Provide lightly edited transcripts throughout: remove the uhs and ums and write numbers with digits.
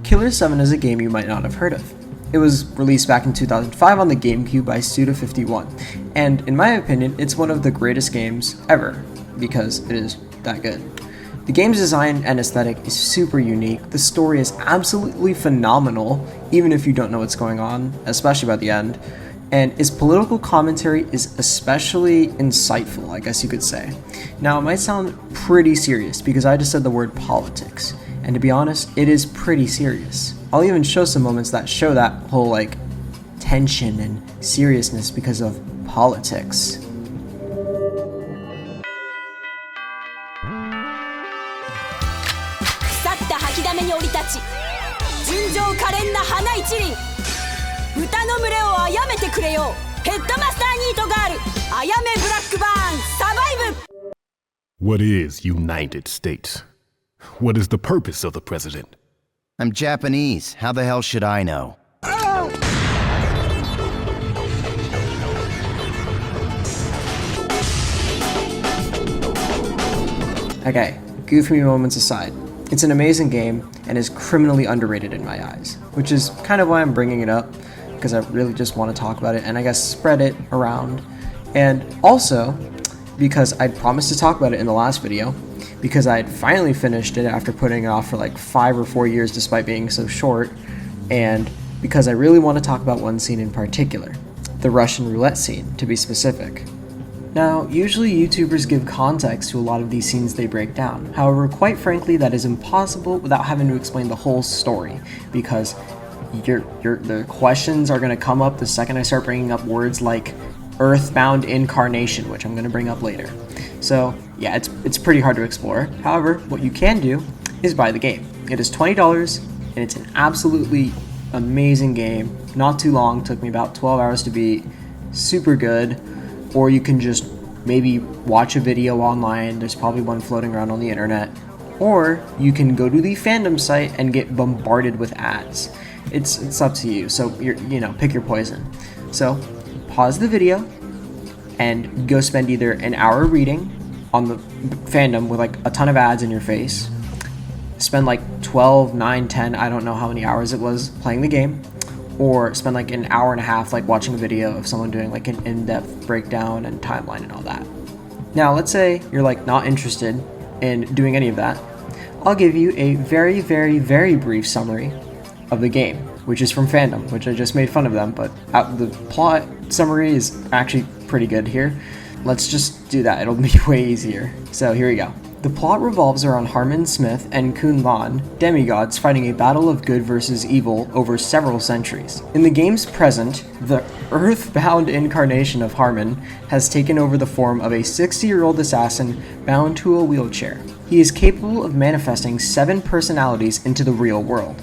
Killer 7 is a game you might not have heard of. It was released back in 2005 on the GameCube by Suda51, and in my opinion, it's one of the greatest games ever, because it is that good. The game's design and aesthetic is super unique, the story is absolutely phenomenal, even if you don't know what's going on, especially by the end, and its political commentary is especially insightful, I guess you could say. Now, it might sound pretty serious, because I just said the word politics, and to be honest, it is pretty serious. I'll even show some moments that show that whole, tension and seriousness because of politics. What is United States? What is the purpose of the president? I'm Japanese. How the hell should I know? Okay, goofy moments aside, it's an amazing game and is criminally underrated in my eyes, which is kind of why I'm bringing it up, because I really just want to talk about it and I guess spread it around. And also, because I promised to talk about it in the last video, because I had finally finished it after putting it off for 5 or 4 years despite being so short, and because I really want to talk about one scene in particular, the Russian roulette scene, to be specific. Now, usually YouTubers give context to a lot of these scenes they break down. However, quite frankly, that is impossible without having to explain the whole story, because the questions are going to come up the second I start bringing up words like Earthbound Incarnation, which I'm going to bring up later. So yeah, it's pretty hard to explore. However, what you can do is buy the game. It is $20 and it's an absolutely amazing game. Not too long, took me about 12 hours to beat. Super good. Or you can just maybe watch a video online. There's probably one floating around on the internet. Or you can go to the fandom site and get bombarded with ads. It's up to you. So pick your poison. So pause the video and go spend either an hour reading on the fandom with a ton of ads in your face, spend 12, 9, 10, I don't know how many hours it was playing the game, or spend an hour and a half watching a video of someone doing an in-depth breakdown and timeline and all that. Now let's say you're not interested in doing any of that. I'll give you a very, very, very brief summary of the game, which is from fandom, which I just made fun of them, but the plot summary is actually pretty good here. Let's just do that, it'll be way easier. So here we go. The plot revolves around Harmon Smith and Kun Lan, demigods fighting a battle of good versus evil over several centuries. In the game's present, the earthbound incarnation of Harmon has taken over the form of a 60-year-old assassin bound to a wheelchair. He is capable of manifesting 7 personalities into the real world,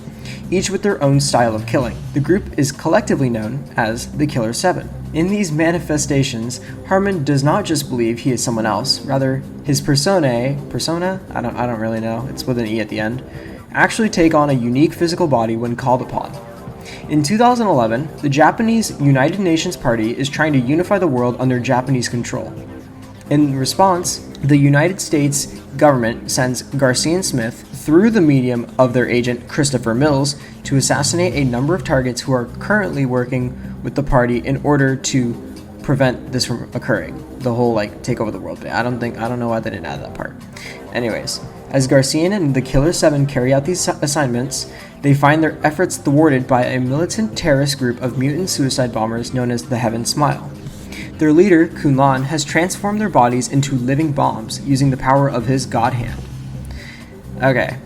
each with their own style of killing. The group is collectively known as the Killer 7. In these manifestations, Harmon does not just believe he is someone else, rather his persona, I don't really know, it's with an E at the end, actually take on a unique physical body when called upon. In 2011, the Japanese United Nations Party is trying to unify the world under Japanese control. In response, the United States government sends Garcia and Smith through the medium of their agent Christopher Mills to assassinate a number of targets who are currently working with the party in order to prevent this from occurring. The whole take over the world thing. I don't know why they didn't add that part. Anyways, as Garcian and the Killer 7 carry out these assignments, they find their efforts thwarted by a militant terrorist group of mutant suicide bombers known as the Heaven Smile. Their leader, Kun Lan, has transformed their bodies into living bombs using the power of his god hand. Okay,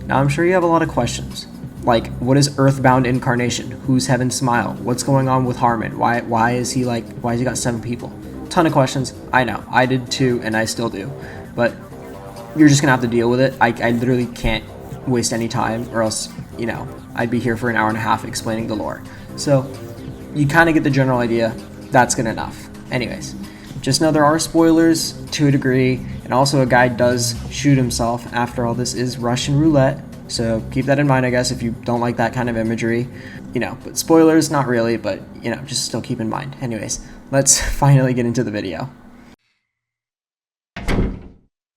now I'm sure you have a lot of questions. What is Earthbound Incarnation? Who's Heaven Smile? What's going on with Harmon? Why is he got 7 people? Ton of questions. I know, I did too, and I still do. But you're just gonna have to deal with it. I literally can't waste any time, or else, I'd be here for an hour and a half explaining the lore. So, you kind of get the general idea. That's good enough. Anyways, just know there are spoilers to a degree, and also a guy does shoot himself. After all, this is Russian roulette, so keep that in mind, I guess, if you don't like that kind of imagery. But spoilers, not really, but, just still keep in mind. Anyways, let's finally get into the video.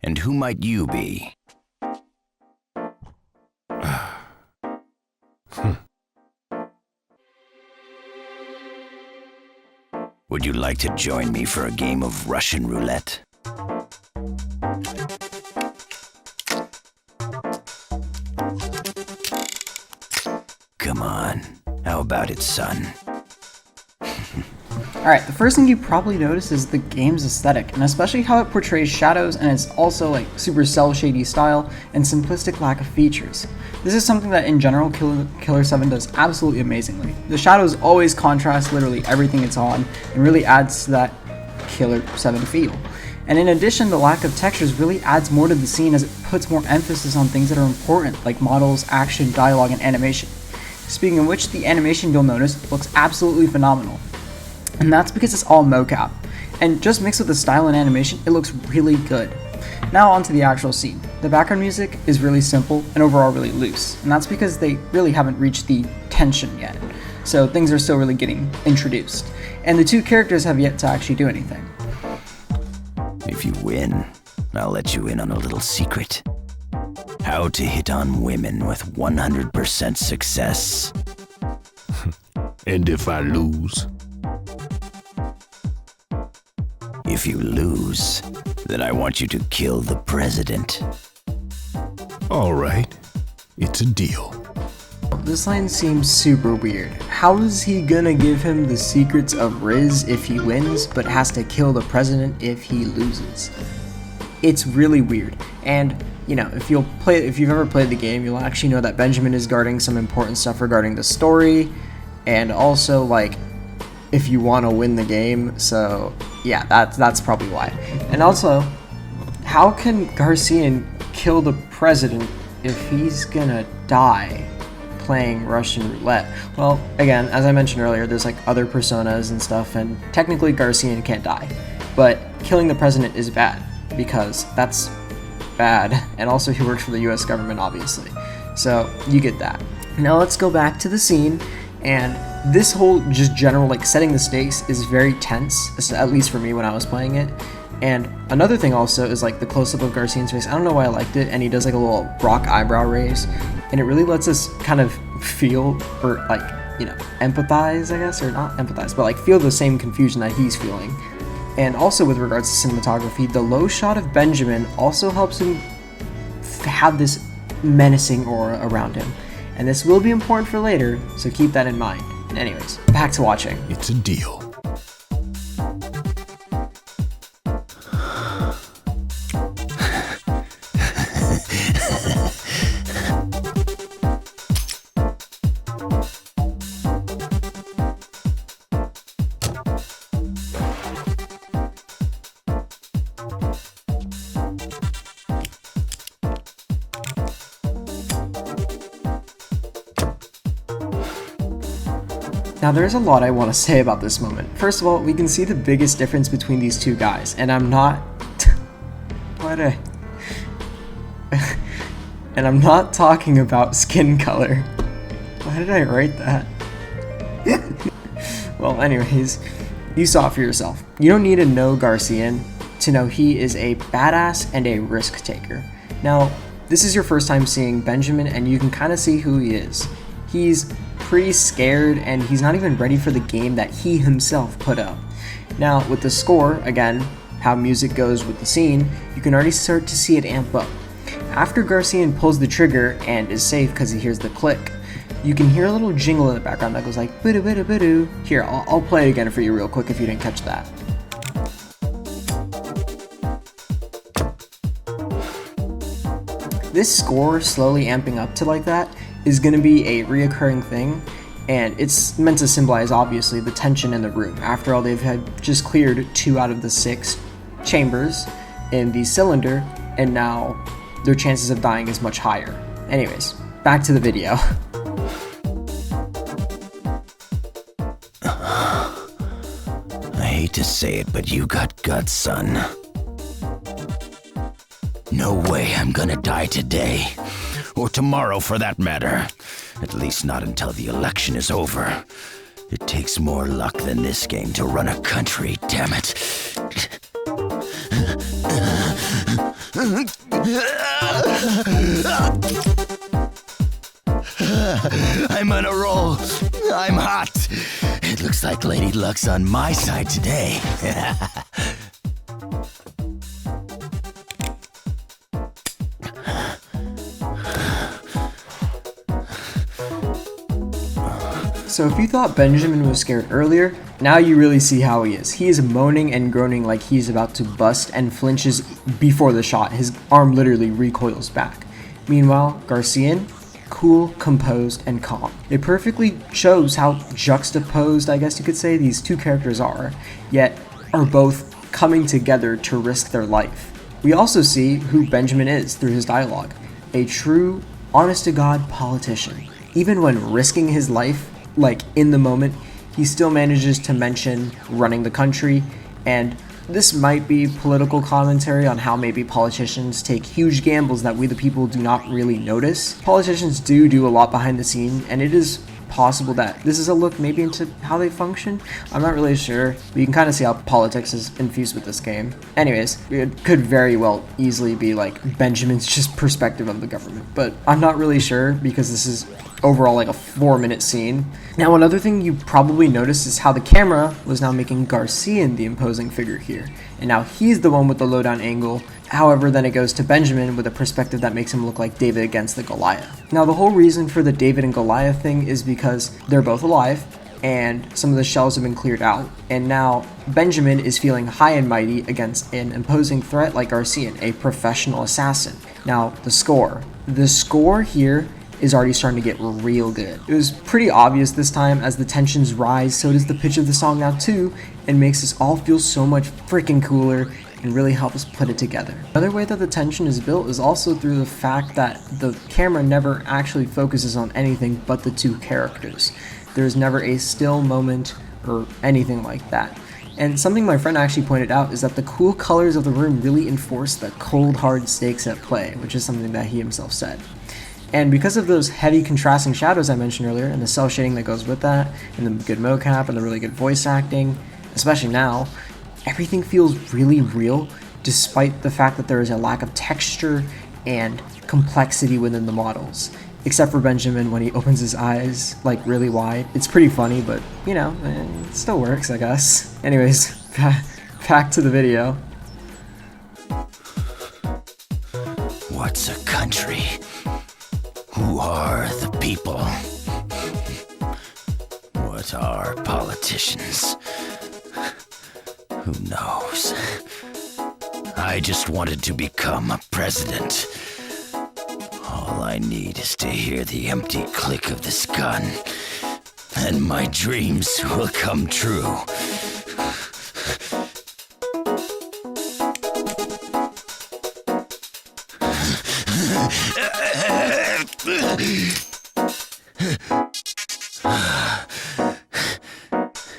And who might you be? Would you like to join me for a game of Russian roulette? Come on. How about it, son? Alright, the first thing you probably notice is the game's aesthetic, and especially how it portrays shadows, and it's also like super cel shady style and simplistic lack of features. This is something that in general Killer 7 does absolutely amazingly. The shadows always contrast literally everything it's on and really adds to that Killer 7 feel. And in addition, the lack of textures really adds more to the scene as it puts more emphasis on things that are important like models, action, dialogue, and animation. Speaking of which, the animation you'll notice looks absolutely phenomenal. And that's because it's all mocap. And just mixed with the style and animation, it looks really good. Now onto the actual scene. The background music is really simple and overall really loose, and that's because they really haven't reached the tension yet. So things are still really getting introduced. And the two characters have yet to actually do anything. If you win, I'll let you in on a little secret. How to hit on women with 100% success. And if I lose? If you lose, then I want you to kill the president. All right, it's a deal. This line seems super weird. How is he gonna give him the secrets of Riz if he wins, but has to kill the president if he loses? It's really weird. And you know, if you've ever played the game, you'll actually know that Benjamin is guarding some important stuff regarding the story, and also like if you want to win the game. So yeah, that's probably why. And also, how can Garcian kill the president if he's gonna die playing Russian roulette? Well, again, as I mentioned earlier, there's like other personas and stuff, and technically Garcian can't die, but killing the president is bad because that's bad, and also he works for the US government, obviously. So you get that. Now let's go back to the scene, and this whole just general like setting the stakes is very tense, at least for me when I was playing it. And another thing also is like the close-up of Garcian's face. I don't know why I liked it, and he does like a little rock eyebrow raise, and it really lets us kind of feel, or like, you know, empathize, I guess, or not empathize, but like feel the same confusion that he's feeling. And also with regards to cinematography, the low shot of Benjamin also helps him have this menacing aura around him. And this will be important for later, so keep that in mind. And anyways, back to watching. It's a deal. Now there's a lot I want to say about this moment. First of all, we can see the biggest difference between these two guys, and I'm not and I'm not talking about skin color. Why did I write that? Well, anyways, you saw it for yourself. You don't need to know Garcian to know he is a badass and a risk taker. Now, this is your first time seeing Benjamin, and you can kind of see who he is. He's pretty scared, and he's not even ready for the game that he himself put up. Now, with the score, again, how music goes with the scene, you can already start to see it amp up. After Garcian pulls the trigger and is safe because he hears the click, you can hear a little jingle in the background that goes like boo boo boo boo. Here, I'll play it again for you real quick if you didn't catch that. This score slowly amping up to like that is going to be a reoccurring thing, and it's meant to symbolize obviously the tension in the room. After all, they've had just cleared 2 out of the 6 chambers in the cylinder, and now their chances of dying is much higher. Anyways, back to the video. I hate to say it, but you got guts, son. No way I'm gonna die today. Or tomorrow, for that matter. At least not until the election is over. It takes more luck than this game to run a country, damn it. I'm on a roll. I'm hot. It looks like Lady Luck's on my side today. So if you thought Benjamin was scared earlier, now you really see how he is. He is moaning and groaning like he's about to bust and flinches before the shot. His arm literally recoils back. Meanwhile, Garcian, cool, composed, and calm. It perfectly shows how juxtaposed, I guess you could say, these two characters are, yet are both coming together to risk their life. We also see who Benjamin is through his dialogue. A true, honest-to-God politician. Even when risking his life, like in the moment, he still manages to mention running the country, and this might be political commentary on how maybe politicians take huge gambles that we the people do not really notice. Politicians do a lot behind the scene, and it is possible that this is a look maybe into how they function. I'm not really sure, but you can kind of see how politics is infused with this game. Anyways, it could very well easily be like Benjamin's just perspective of the government, but I'm not really sure because this is overall like a 4-minute scene. Now, another thing you probably noticed is how the camera was now making Garcian the imposing figure here, and now he's the one with the low down angle. However, then it goes to Benjamin with a perspective that makes him look like David against the Goliath. Now, the whole reason for the David and Goliath thing is because they're both alive, and some of the shells have been cleared out, and now Benjamin is feeling high and mighty against an imposing threat like Garcian, a professional assassin. Now, the score here is already starting to get real good. It was pretty obvious this time as the tensions rise, so does the pitch of the song now too, and makes us all feel so much freaking cooler and really help us put it together. Another way that the tension is built is also through the fact that the camera never actually focuses on anything but the two characters. There's never a still moment or anything like that. And something my friend actually pointed out is that the cool colors of the room really enforce the cold hard stakes at play, which is something that he himself said. And because of those heavy contrasting shadows I mentioned earlier, and the cell shading that goes with that, and the good mocap, and the really good voice acting, especially now, everything feels really real, despite the fact that there is a lack of texture and complexity within the models. Except for Benjamin when he opens his eyes, like, really wide. It's pretty funny, but, you know, it still works, I guess. Anyways, back to the video. What's a country? Who are the people? What are politicians? Who knows? I just wanted to become a president. All I need is to hear the empty click of this gun, and my dreams will come true.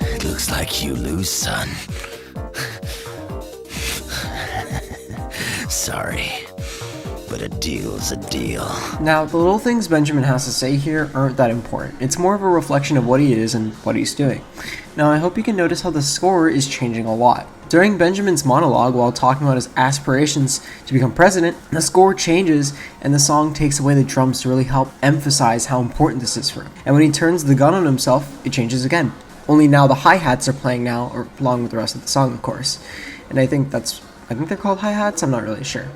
It looks like you lose, son. Sorry, but a deal's a deal. Now, the little things Benjamin has to say here aren't that important. It's more of a reflection of what he is and what he's doing. Now, I hope you can notice how the score is changing a lot. During Benjamin's monologue while talking about his aspirations to become president, the score changes and the song takes away the drums to really help emphasize how important this is for him. And when he turns the gun on himself, it changes again. Only now the hi-hats are playing now, or along with the rest of the song, of course. And I think they're called hi-hats, I'm not really sure.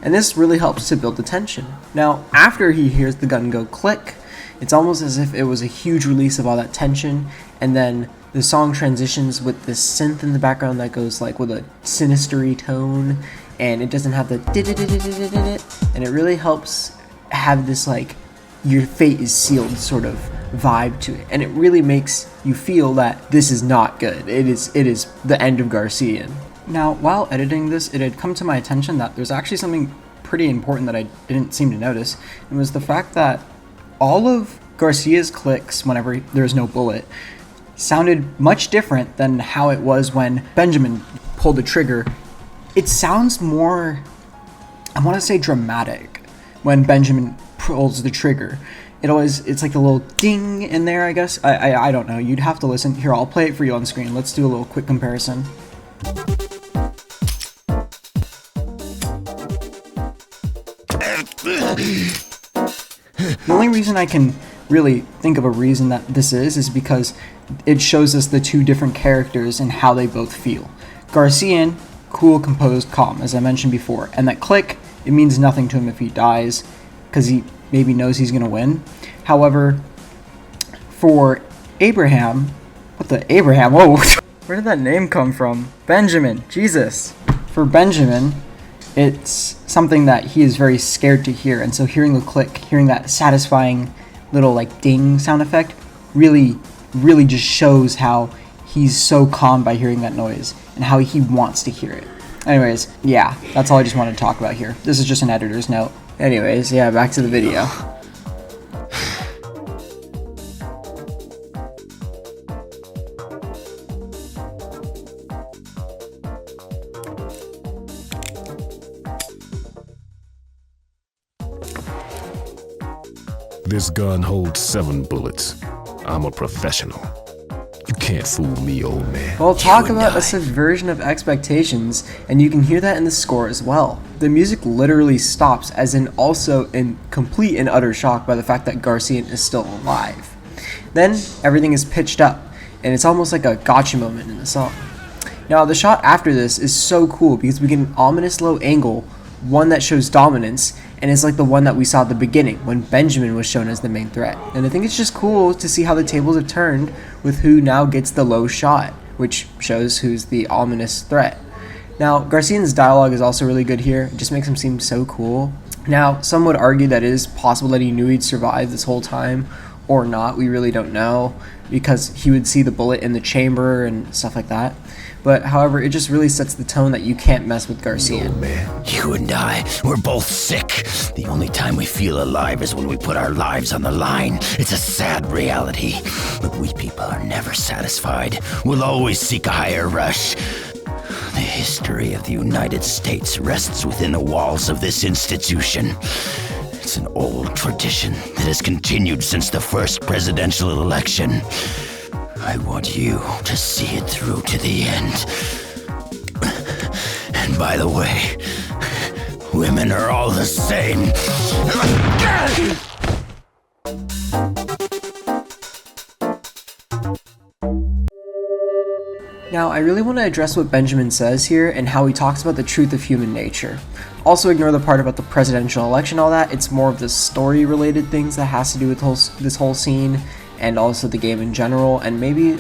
And this really helps to build the tension. Now, after he hears the gun go click, it's almost as if it was a huge release of all that tension, and then the song transitions with this synth in the background that goes like with a sinister-y tone, and it doesn't have the and it really helps have this like your fate is sealed sort of vibe to it, and it really makes you feel that this is not good. It is the end of Garcian. Now, while editing this, it had come to my attention that there's actually something pretty important that I didn't seem to notice. It was the fact that all of Garcia's clicks whenever there's no bullet sounded much different than how it was when Benjamin pulled the trigger. It sounds more, I want to say, dramatic when Benjamin pulls the trigger. It's like a little ding in there, I guess. I don't know. You'd have to listen. Here, I'll play it for you on screen. Let's do a little quick comparison. The only reason I can really think of a reason that this is because it shows us the two different characters and how they both feel. Garcian, cool, composed, calm, as I mentioned before, and that Click, it means nothing to him if he dies, because he maybe knows he's going to win. However, for Abraham, whoa, where did that name come from? Benjamin, Jesus. For Benjamin, it's something that he is very scared to hear, and so hearing the click, hearing that satisfying little like ding sound effect, really just shows how he's so calm by hearing that noise, and how he wants to hear it. Anyways, yeah, that's all I just wanted to talk about here. This is just an editor's note. Anyways, yeah, back to the video. This gun holds 7 bullets. I'm a professional. You can't fool me, old man. Well, talk about a subversion of expectations, and you can hear that in the score as well. The music literally stops, as in also in complete and utter shock by the fact that Garcian is still alive. Then, everything is pitched up, and it's almost like a gotcha moment in the song. Now, the shot after this is so cool because we get an ominous low angle, one that shows dominance, and it's like the one that we saw at the beginning when Benjamin was shown as the main threat. And I think it's just cool to see how the tables have turned with who now gets the low shot, which shows who's the ominous threat. Now, Garcian's dialogue is also really good here. It just makes him seem so cool. Now, some would argue that it is possible that he knew he'd survive this whole time or not. We really don't know, because he would see the bullet in the chamber and stuff like that. But however, it just really sets the tone that you can't mess with Garcian. Oh, man. You and I, we're both sick. The only time we feel alive is when we put our lives on the line. It's a sad reality. But we people are never satisfied. We'll always seek a higher rush. The history of the United States rests within the walls of this institution. It's an old tradition that has continued since the first presidential election. I want you to see it through to the end. And by the way, women are all the same. Now, I really want to address what Benjamin says here and how he talks about the truth of human nature. Also ignore the part about the presidential election, all that. It's more of the story-related things that has to do with this whole scene, and also the game in general, and maybe,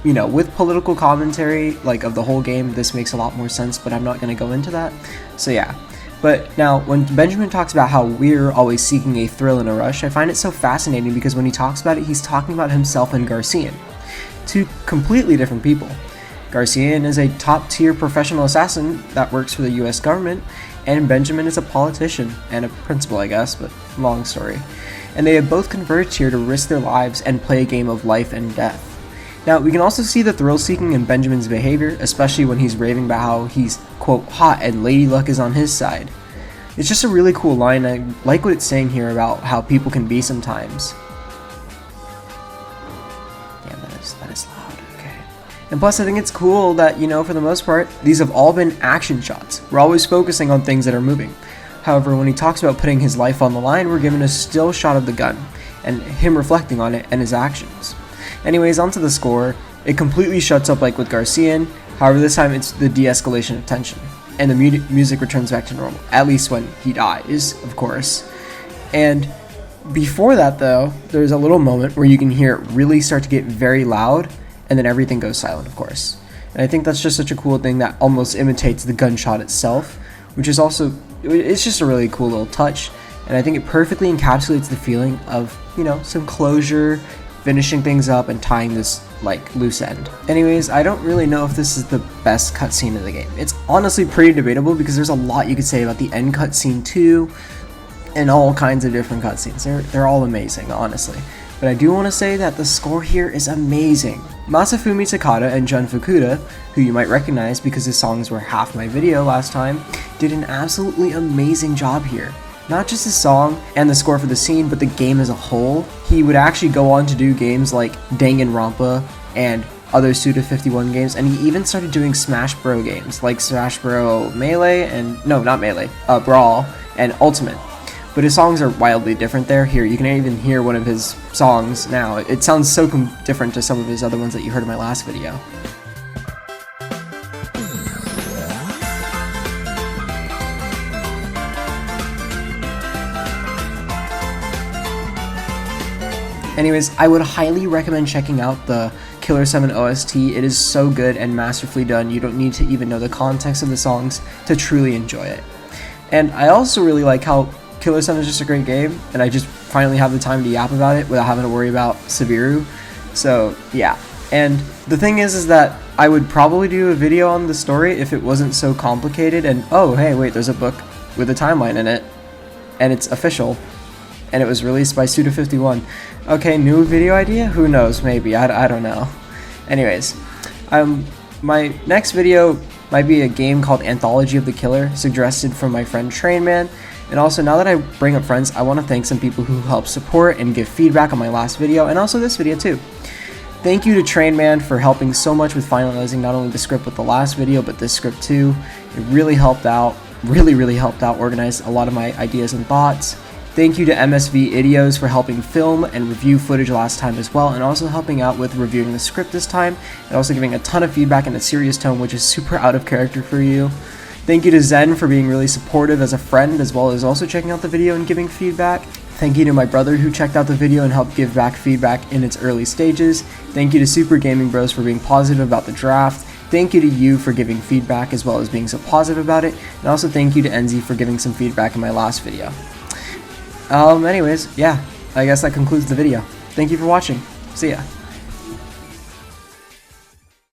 you know, with political commentary, like, of the whole game, this makes a lot more sense, but I'm not going to go into that. So yeah. But now, when Benjamin talks about how we're always seeking a thrill and a rush, I find it so fascinating because when he talks about it, he's talking about himself and Garcian. Two completely different people. Garcian is a top-tier professional assassin that works for the US government, and Benjamin is a politician and a principal, I guess, but long story. And they have both converged here to risk their lives and play a game of life and death. Now, we can also see the thrill-seeking in Benjamin's behavior, especially when he's raving about how he's, quote, hot and Lady Luck is on his side. It's just a really cool line. I like what it's saying here about how people can be sometimes. Yeah, that is loud, okay. And plus, I think it's cool that, you know, for the most part, these have all been action shots. We're always focusing on things that are moving. However, when he talks about putting his life on the line, we're given a still shot of the gun, and him reflecting on it and his actions. Anyways, onto the score. It completely shuts up like with Garcian, however this time it's the de-escalation of tension, and the music returns back to normal, at least when he dies, of course. And before that though, there's a little moment where you can hear it really start to get very loud, and then everything goes silent, of course. And I think that's just such a cool thing that almost imitates the gunshot itself, which is also, it's just a really cool little touch, and I think it perfectly encapsulates the feeling of, you know, some closure, finishing things up, and tying this, like, loose end. Anyways, I don't really know if this is the best cutscene in the game. It's honestly pretty debatable because there's a lot you could say about the end cutscene too, and all kinds of different cutscenes. They're all amazing, honestly. But I do want to say that the score here is amazing. Masafumi Takada and Jun Fukuda, who you might recognize because his songs were half my video last time, did an absolutely amazing job here. Not just the song and the score for the scene, but the game as a whole. He would actually go on to do games like Danganronpa and other Suda51 games, and he even started doing Smash Bros games like Smash Bros Melee and, no, not Melee, Brawl and Ultimate. but his songs are wildly different there. Here, you can even hear one of his songs now. It sounds so different to some of his other ones that you heard in my last video. Anyways, I would highly recommend checking out the Killer 7 OST. It is so good and masterfully done. You don't need to even know the context of the songs to truly enjoy it. And I also really like how Killer 7 is just a great game, and I just finally have the time to yap about it without having to worry about Subaru. So yeah, and the thing is that I would probably do a video on the story if it wasn't so complicated. And oh hey, wait, there's a book with a timeline in it, and it's official, and it was released by Suda51. Okay, new video idea? Who knows, maybe, I don't know. Anyways, my next video might be a game called Anthology of the Killer, suggested from my friend Trainman. And also, now that I bring up friends, I want to thank some people who helped support and give feedback on my last video, and also this video too. Thank you to Trainman for helping so much with finalizing not only the script with the last video, but this script too. It really helped out, really helped out organize a lot of my ideas and thoughts. Thank you to MSV Idios for helping film and review footage last time as well, and also helping out with reviewing the script this time, and also giving a ton of feedback in a serious tone, which is super out of character for you. Thank you to Zen for being really supportive as a friend, as well as also checking out the video and giving feedback. Thank you to my brother who checked out the video and helped give back feedback in its early stages. Thank you to Super Gaming Bros for being positive about the draft. Thank you to you for giving feedback as well as being so positive about it, and also thank you to Enzy for giving some feedback in my last video. Anyways, yeah, I guess that concludes the video. Thank you for watching. See ya.